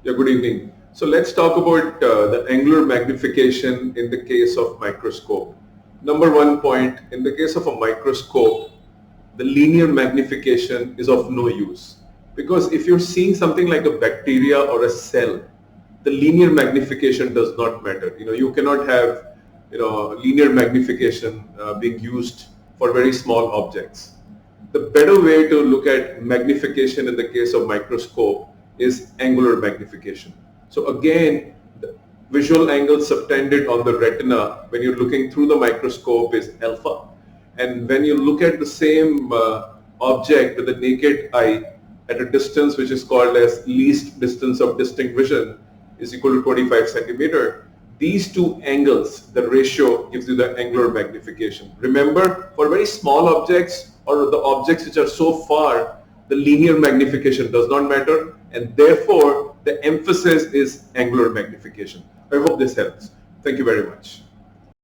Yeah, good evening. So let's talk about the angular magnification in the case of microscope. Number one point, in the case of a microscope, the linear magnification is of no use. Because if you're seeing something like a bacteria or a cell, the linear magnification does not matter. You cannot have, linear magnification being used for very small objects. The better way to look at magnification in the case of microscope is angular magnification. So again, the visual angle subtended on the retina when you're looking through the microscope is alpha. And when you look at the same object with the naked eye at a distance which is called as least distance of distinct vision is equal to 25 centimeter, these two angles, the ratio gives you the angular magnification. Remember, for very small objects or the objects which are so far, the linear magnification does not matter, and therefore the emphasis is angular magnification. I hope this helps. Thank you very much.